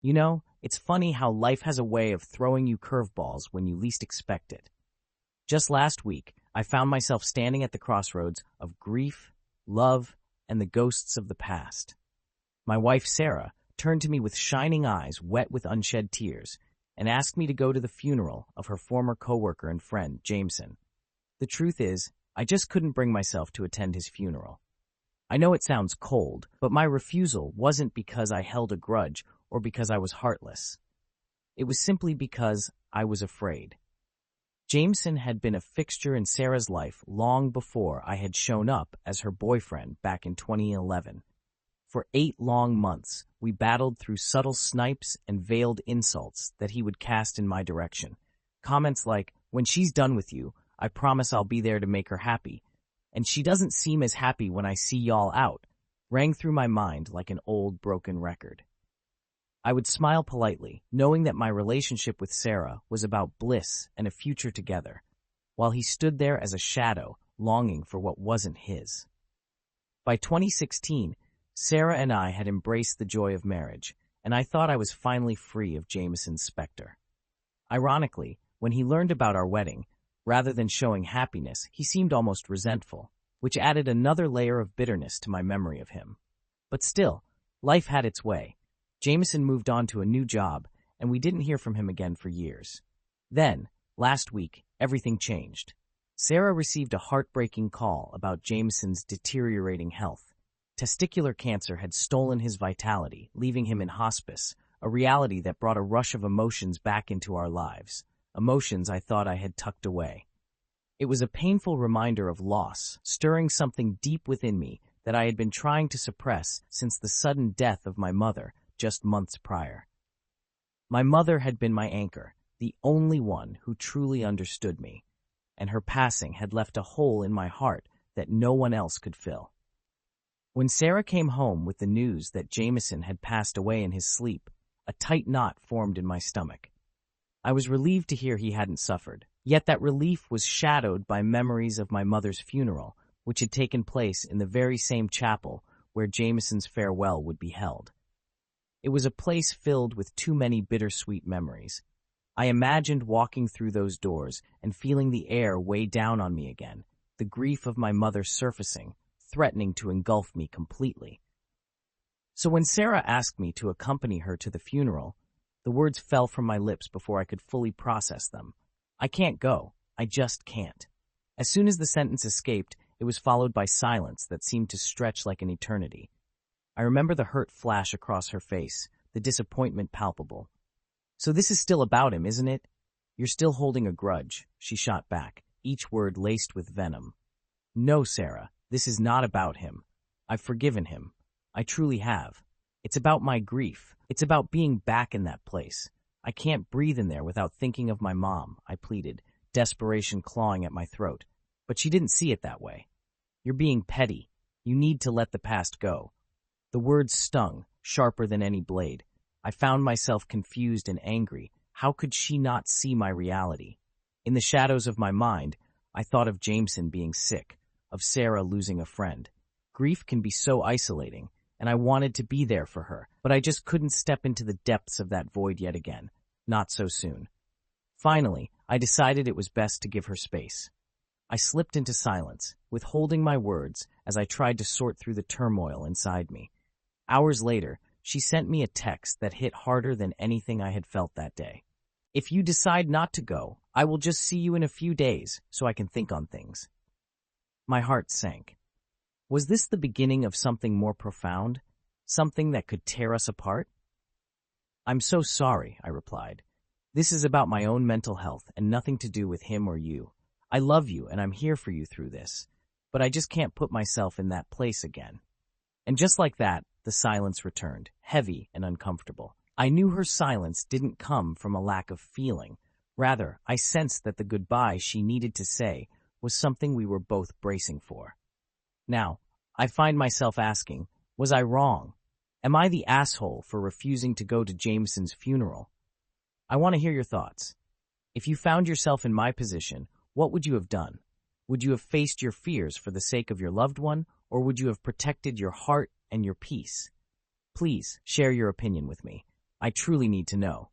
You know, it's funny how life has a way of throwing you curveballs when you least expect it. Just last week, I found myself standing at the crossroads of grief, love, and the ghosts of the past. My wife, Sarah, turned to me with shining eyes wet with unshed tears and asked me to go to the funeral of her former coworker and friend, Jameson. The truth is, I just couldn't bring myself to attend his funeral. I know it sounds cold, but my refusal wasn't because I held a grudge or because I was heartless. It was simply because I was afraid. Jameson had been a fixture in Sarah's life long before I had shown up as her boyfriend back in 2011. For 8 long months, we battled through subtle snipes and veiled insults that he would cast in my direction. Comments like, "When she's done with you, I promise I'll be there to make her happy, and she doesn't seem as happy when I see y'all out," rang through my mind like an old broken record. I would smile politely, knowing that my relationship with Sarah was about bliss and a future together, while he stood there as a shadow, longing for what wasn't his. By 2016, Sarah and I had embraced the joy of marriage, and I thought I was finally free of Jameson's specter. Ironically, when he learned about our wedding, rather than showing happiness, he seemed almost resentful, which added another layer of bitterness to my memory of him. But still, life had its way. Jameson moved on to a new job, and we didn't hear from him again for years. Then, last week, everything changed. Sarah received a heartbreaking call about Jameson's deteriorating health. Testicular cancer had stolen his vitality, leaving him in hospice, a reality that brought a rush of emotions back into our lives, emotions I thought I had tucked away. It was a painful reminder of loss, stirring something deep within me that I had been trying to suppress since the sudden death of my mother just months prior. My mother had been my anchor, the only one who truly understood me, and her passing had left a hole in my heart that no one else could fill. When Sarah came home with the news that Jameson had passed away in his sleep, a tight knot formed in my stomach. I was relieved to hear he hadn't suffered, yet that relief was shadowed by memories of my mother's funeral, which had taken place in the very same chapel where Jameson's farewell would be held. It was a place filled with too many bittersweet memories. I imagined walking through those doors and feeling the air weigh down on me again, the grief of my mother surfacing, threatening to engulf me completely. So when Sarah asked me to accompany her to the funeral, the words fell from my lips before I could fully process them. I can't go. I just can't. As soon as the sentence escaped, it was followed by silence that seemed to stretch like an eternity. I remember the hurt flash across her face, the disappointment palpable. "So this is still about him, isn't it? You're still holding a grudge," she shot back, each word laced with venom. "No, Sarah. This is not about him. I've forgiven him. I truly have. It's about my grief. It's about being back in that place. I can't breathe in there without thinking of my mom," I pleaded, desperation clawing at my throat. But she didn't see it that way. "You're being petty. You need to let the past go." The words stung, sharper than any blade. I found myself confused and angry. How could she not see my reality? In the shadows of my mind, I thought of Jameson being sick, of Sarah losing a friend. Grief can be so isolating, and I wanted to be there for her, but I just couldn't step into the depths of that void yet again. Not so soon. Finally, I decided it was best to give her space. I slipped into silence, withholding my words as I tried to sort through the turmoil inside me. Hours later, she sent me a text that hit harder than anything I had felt that day. "If you decide not to go, I will just see you in a few days so I can think on things." My heart sank. Was this the beginning of something more profound? Something that could tear us apart? "I'm so sorry," I replied. "This is about my own mental health and nothing to do with him or you. I love you and I'm here for you through this, but I just can't put myself in that place again." And just like that, the silence returned, heavy and uncomfortable. I knew her silence didn't come from a lack of feeling. Rather, I sensed that the goodbye she needed to say was something we were both bracing for. Now, I find myself asking, was I wrong? Am I the asshole for refusing to go to Jameson's funeral? I want to hear your thoughts. If you found yourself in my position, what would you have done? Would you have faced your fears for the sake of your loved one, or would you have protected your heart and your peace? Please share your opinion with me. I truly need to know.